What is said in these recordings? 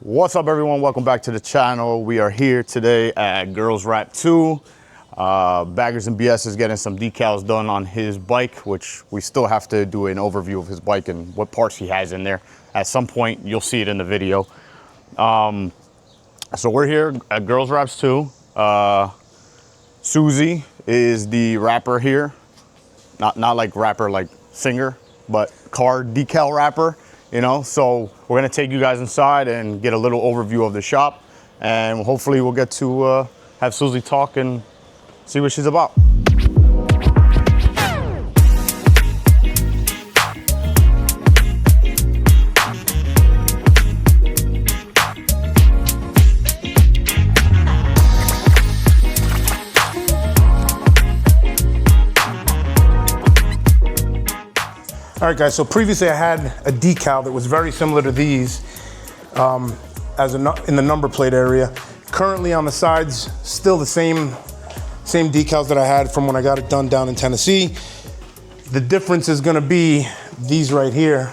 What's up, everyone? Welcome back to the channel. We are here today at Girls Rap 2. Baggers and BS is getting some decals done on his bike, which we still have to do an overview of his bike and what parts he has in there. At some point, you'll see it in the video. So we're here at Girls Raps 2. Susie is the rapper here. Not like rapper, like singer, but car decal rapper. You know, so we're gonna take you guys inside and get a little overview of the shop, and hopefully we'll get to have Susie talk and see what she's about. All right, guys, so previously I had a decal that was very similar to these in the number plate area. Currently on the sides, still the same decals that I had from when I got it done down in Tennessee. The difference is gonna be these right here,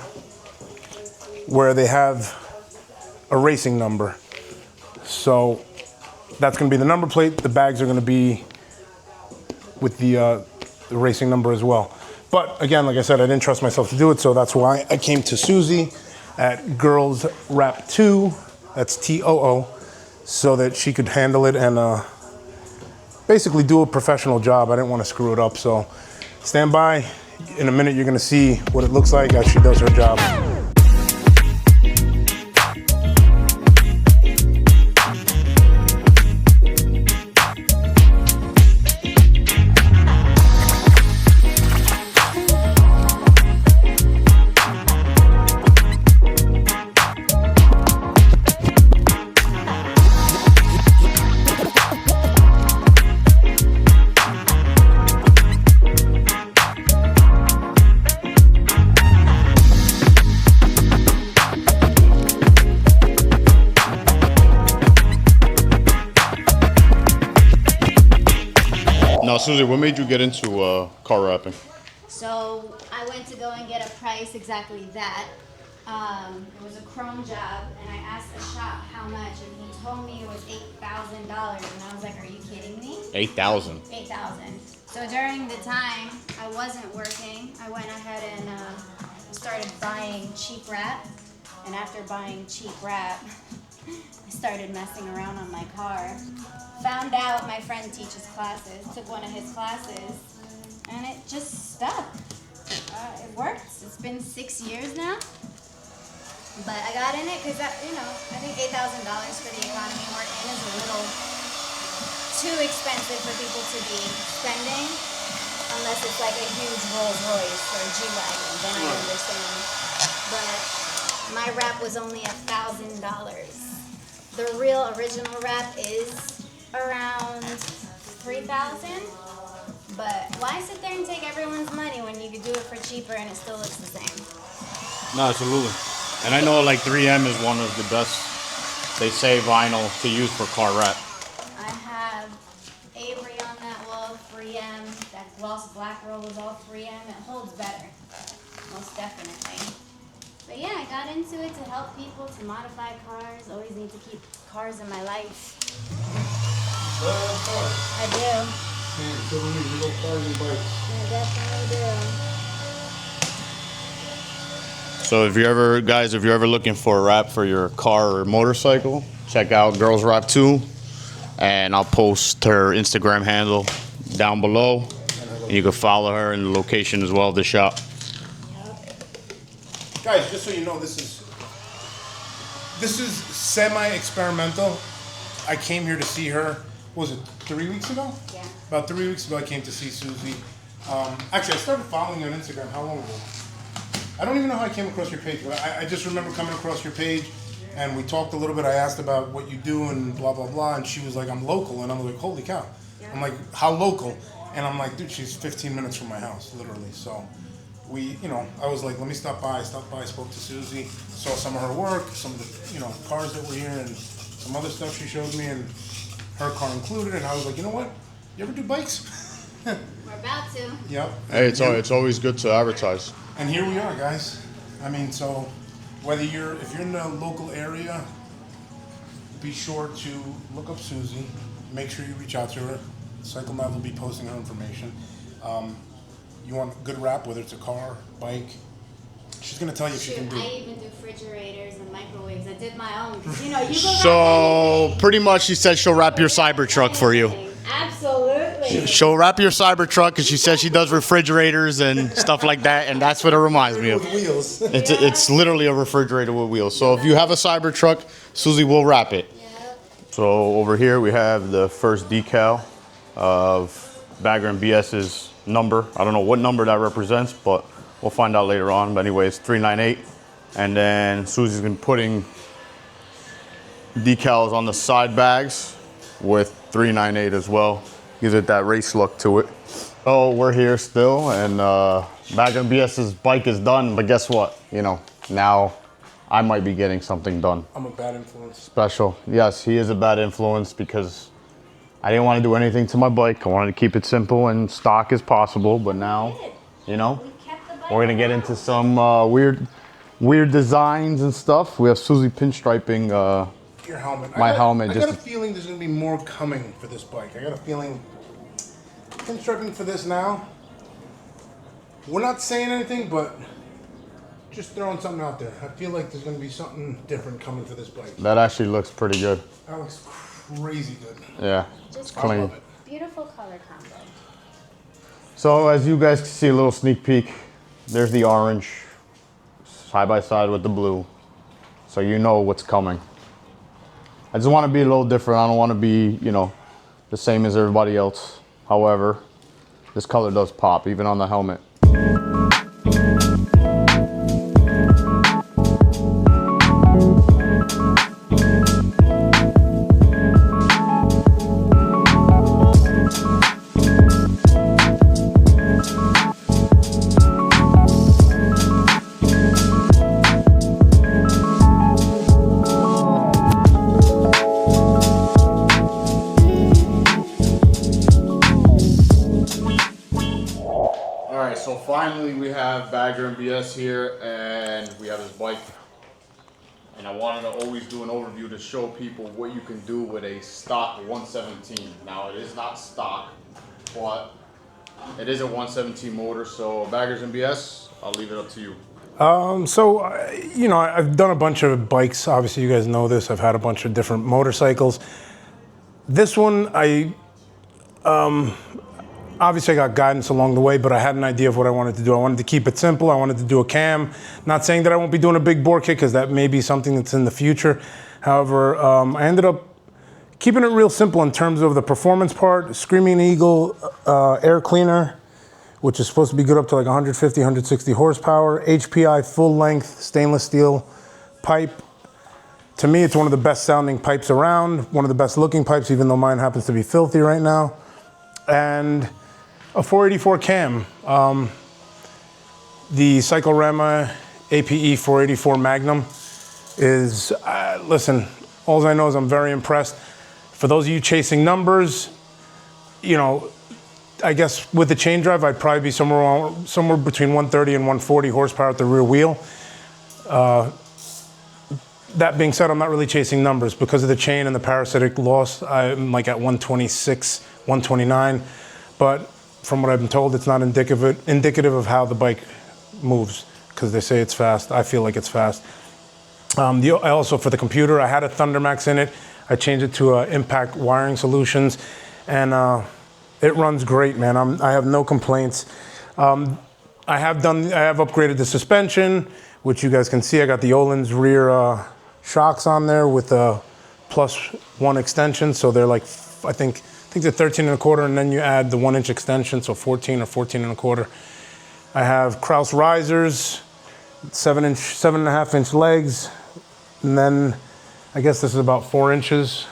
where they have a racing number. So that's gonna be the number plate. The bags are gonna be with the racing number as well. But again, like I said, I didn't trust myself to do it, so that's why I came to Susie at Girls Rap 2, that's T-O-O, so that she could handle it and basically do a professional job. I didn't want to screw it up, so stand by. In a minute, you're gonna see what it looks like as she does her job. Now, Susie, what made you get into car rapping? So I went to go and get a price exactly that. It was a chrome job, and I asked the shop how much, and he told me it was $8,000, and I was like, "Are you kidding me?" 8,000. 8,000. So during the time I wasn't working, I went ahead and started buying cheap wrap, and after buying cheap wrap, I started messing around on my car. Found out my friend teaches classes, took one of his classes, and it just stuck. It works. It's been 6 years now. But I got in it because, I think $8,000 for the economy we're in is a little too expensive for people to be spending, unless it's like a huge Rolls Royce or a G-Wagon, then I understand. But my wrap was only $1,000. The real original wrap is around $3,000, but why sit there and take everyone's money when you could do it for cheaper and it still looks the same? No, absolutely. And I know like 3M is one of the best, they say, vinyl to use for car wrap. I have Avery on that wall, 3M. That gloss black roll is all 3M. It holds better, most definitely. But yeah, I got into it to help people, to modify cars. Always need to keep cars in my life. I do. Man, so many little cars and bikes. I definitely do. So if you're ever looking for a wrap for your car or motorcycle, check out Girls Rap 2, and I'll post her Instagram handle down below. And you can follow her in the location as well of the shop. Guys, just so you know, this is semi-experimental. I came here to see her, what was it, 3 weeks ago? Yeah. About 3 weeks ago, I came to see Susie. Actually, I started following you on Instagram. How long ago? I don't even know how I came across your page, but I just remember coming across your page, and we talked a little bit. I asked about what you do and blah, blah, blah, and she was like, "I'm local," and I'm like, "Holy cow." Yeah. I'm like, "How local?" And I'm like, "Dude, she's 15 minutes from my house, literally." So I was like, let me stop by. I stopped by, spoke to Susie, saw some of her work, some of the, cars that were here, and some other stuff she showed me, and her car included, and I was like, you know what? You ever do bikes? We're about to. Yep. Hey, it's always good to advertise. And here we are, guys. I mean, so if you're in the local area, be sure to look up Susie. Make sure you reach out to her. CycleNav will be posting her information. You want a good wrap, whether it's a car, bike. She's gonna tell you if she can do. I even do refrigerators and microwaves. I did my own. 'Cause, you know, you go So pretty much she said she'll wrap your Cybertruck for you. Absolutely. She'll wrap your Cybertruck because she says she does refrigerators and stuff like that, and that's what it reminds me of. With wheels. It's literally a refrigerator with wheels. So if you have a Cybertruck, Susie will wrap it. Yep. So over here we have the first decal of Bagger and BS's number. I don't know what number that represents, but we'll find out later on. But anyways, 398. And then Susie's been putting decals on the side bags with 398 as well. Gives it that race look to it. Oh, we're here still, and Bagger and BS's bike is done. But guess what? You know, now I might be getting something done. I'm a bad influence. Special. Yes, he is a bad influence because I didn't want to do anything to my bike. I wanted to keep it simple and stock as possible. But now, you know, we're gonna get into some weird designs and stuff. We have Susie pinstriping Your helmet. my helmet. I got a feeling there's gonna be more coming for this bike. I got a feeling pinstriping for this now. We're not saying anything, but just throwing something out there. I feel like there's gonna be something different coming for this bike. That actually looks pretty good. That looks crazy good. Yeah, Just it's clean. love it. beautiful color combo. So as you guys can see, a little sneak peek. There's the orange side by side with the blue, so you know what's coming. I just want to be a little different. I don't want to be, you know, the same as everybody else. However, this color does pop, even on the helmet. So finally we have Bagger and BS here, and we have his bike. And I wanted to always do an overview to show people what you can do with a stock 117. Now it is not stock, but it is a 117 motor. So Baggers and BS, I'll leave it up to you. You know, I've done a bunch of bikes. Obviously, you guys know this. I've had a bunch of different motorcycles. This one, obviously I got guidance along the way, but I had an idea of what I wanted to do. I wanted to keep it simple. I wanted to do a cam. Not saying that I won't be doing a big bore kit, because that may be something that's in the future. However, I ended up keeping it real simple in terms of the performance part. Screaming Eagle air cleaner, which is supposed to be good up to like 150, 160 horsepower. HPI full length stainless steel pipe. To me, it's one of the best sounding pipes around. One of the best looking pipes, even though mine happens to be filthy right now. And a 484 cam. The Cyclorama APE 484 Magnum is, listen, all I know is I'm very impressed. For those of you chasing numbers, you know, I guess with the chain drive, I'd probably be somewhere between 130 and 140 horsepower at the rear wheel. That being said, I'm not really chasing numbers. Because of the chain and the parasitic loss, I'm like at 126, 129. But from what I've been told, it's not indicative of how the bike moves, because they say it's fast. I feel like it's fast. I also, for the computer, I had a Thundermax in it. I changed it to Impact Wiring Solutions, and it runs great, man. I have no complaints. I have upgraded the suspension, which you guys can see. I got the Öhlins rear shocks on there with a +1 extension, so they're like, I think they're 13 1/4, and then you add the 1-inch extension, so 14 or 14 1/4. I have Kraus risers, 7.5-inch legs, and then I guess this is about 4 inches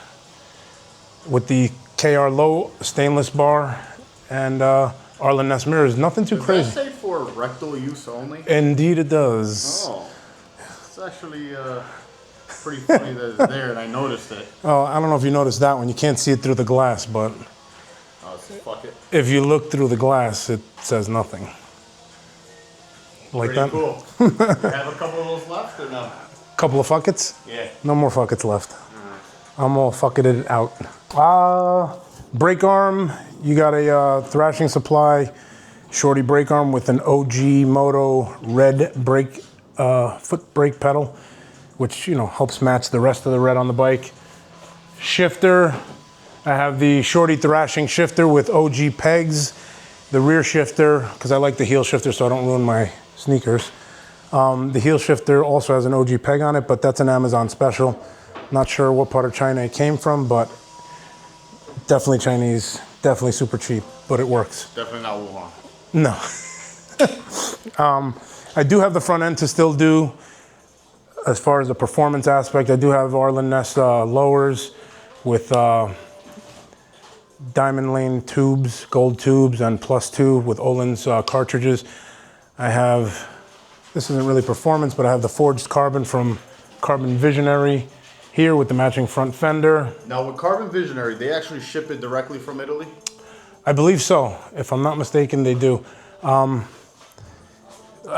with the KR low stainless bar and Arlen Ness mirrors. Nothing too crazy. Does that say for rectal use only? Indeed it does. Oh, it's actually pretty funny that it's there, and I noticed it. Oh, I don't know if you noticed that one. You can't see it through the glass, but Fuck it. if you look through the glass, it says nothing. Like Pretty that? cool. You have a couple of those left or no? Couple of fuckets? Yeah. No more fuckets left. I'm all fucking it out. Brake arm, you got a Thrashing Supply shorty brake arm with an OG Moto red brake, foot brake pedal, which, you know, helps match the rest of the red on the bike. Shifter, I have the shorty Thrashing shifter with OG pegs. The rear shifter, because I like the heel shifter so I don't ruin my sneakers. The heel shifter also has an OG peg on it, but that's an Amazon special. Not sure what part of China it came from, but definitely Chinese, definitely super cheap, but it works. Definitely not Wuhan. No. I do have the front end to still do, as far as the performance aspect. I do have Arlen Ness lowers with diamond lane tubes, gold tubes, and +2 with Olin's cartridges. I have, this isn't really performance, but I have the forged carbon from Carbon Visionary here with the matching front fender. Now with Carbon Visionary, they actually ship it directly from Italy? I believe so. If I'm not mistaken, they do. I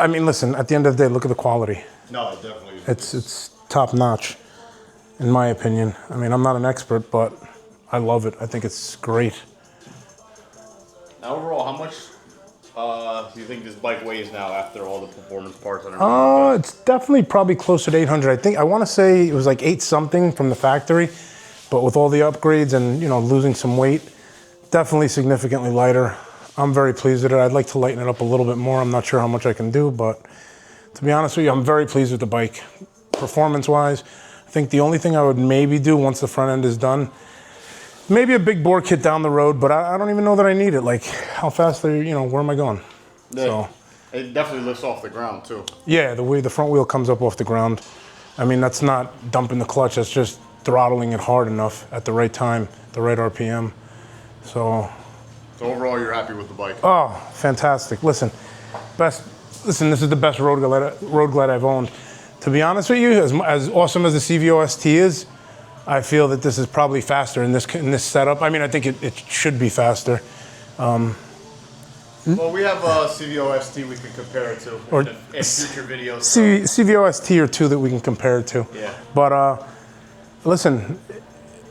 mean, listen, at the end of the day, look at the quality. No, it definitely is. It's top notch, in my opinion. I mean, I'm not an expert, but I love it. I think it's great. Now overall, how much do you think this bike weighs now after all the performance parts and everything? It's definitely probably closer to 800. I want to say it was like 8 something from the factory, but with all the upgrades and, you know, losing some weight, definitely significantly lighter. I'm very pleased with it. I'd like to lighten it up a little bit more. I'm not sure how much I can do, but to be honest with you, I'm very pleased with the bike. Performance-wise, I think the only thing I would maybe do once the front end is done, maybe a big bore kit down the road, but I don't even know that I need it. Like, how fast are you, you know, where am I going? Yeah, So, it definitely lifts off the ground too. yeah, the way the front wheel comes up off the ground. I mean, that's not dumping the clutch. That's just throttling it hard enough at the right time, the right RPM. So overall, you're happy with the bike? oh, fantastic. Listen, this is the best Road Glide I've owned. To be honest with you, as awesome as the CVO ST is, I feel that this is probably faster in this setup. I mean, I think it should be faster. Well, we have CVO ST we can compare it to in future videos. CVO ST or 2 that we can compare it to. Yeah. But listen,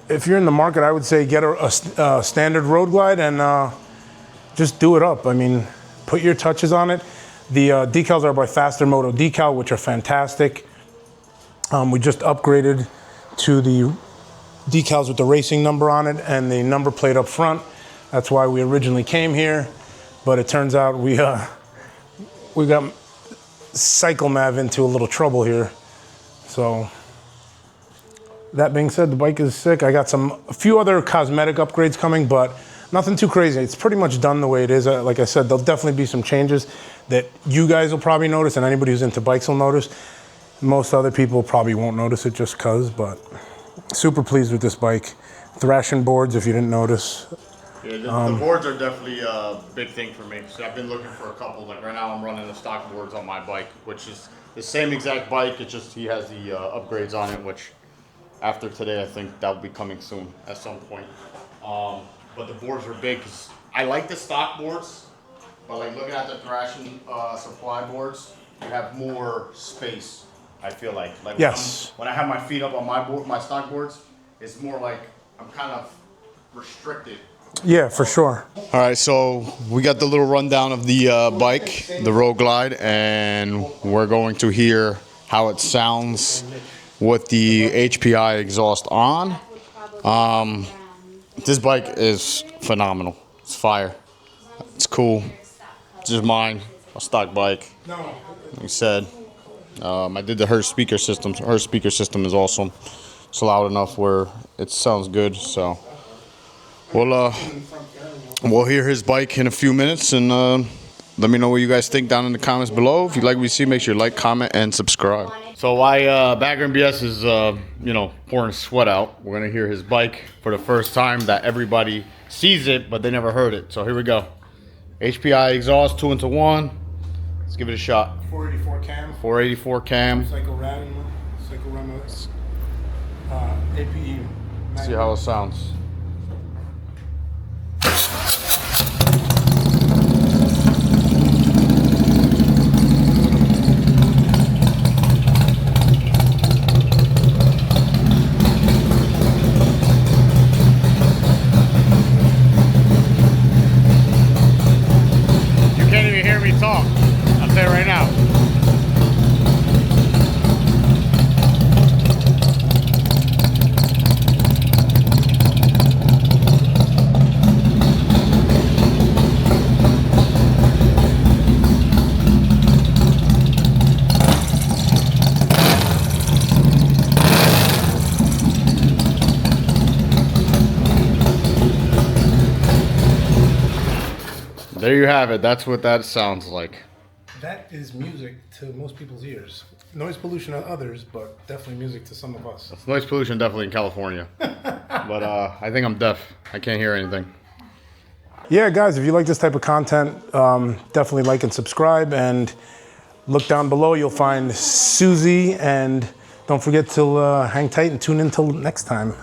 if you're in the market, I would say get a standard Road Glide and just do it up. I mean, put your touches on it. The decals are by Faster Moto Decal, which are fantastic. We just upgraded to the decals with the racing number on it and the number plate up front. That's why we originally came here. But it turns out we got CycleMav into a little trouble here. So that being said, the bike is sick. I got a few other cosmetic upgrades coming, but nothing too crazy. It's pretty much done the way it is. Like I said, there'll definitely be some changes that you guys will probably notice, and anybody who's into bikes will notice. Most other people probably won't notice it just cause, but super pleased with this bike. Thrashing boards, if you didn't notice. Yeah, the boards are definitely a big thing for me. So I've been looking for a couple. Like right now, I'm running the stock boards on my bike, which is the same exact bike. It's just he has the upgrades on it, which after today, I think that will be coming soon at some point. But the boards are big because I like the stock boards, but like looking at the Thrashing Supply boards, you have more space. I feel like yes. When I have my feet up on my stock boards, it's more like I'm kind of restricted. Yeah, for sure. All right, so we got the little rundown of the bike, the Road Glide, and we're going to hear how it sounds with the HPI exhaust on. This bike is phenomenal. It's fire. It's cool. It's just mine, a stock bike. Like I said, I did the Hertz speaker system. Her speaker system is awesome. It's loud enough where it sounds good. So we'll hear his bike in a few minutes, and let me know what you guys think down in the comments below. If you like what you see, make sure you like, comment, and subscribe. So while Bagger and BS is pouring sweat out, we're gonna hear his bike for the first time that everybody sees it, but they never heard it. So here we go. HPI exhaust 2-into-1. Let's give it a shot. 484 cam. 484 cam. Cycle APE. See how it sounds. there you have it. That's what that sounds like. That is music to most people's ears. Noise pollution to others, but definitely music to some of us. It's noise pollution definitely in California. But I think I'm deaf. I can't hear anything. Yeah, guys, if you like this type of content, definitely like and subscribe. And look down below, you'll find Susie. And don't forget to hang tight and tune in till next time.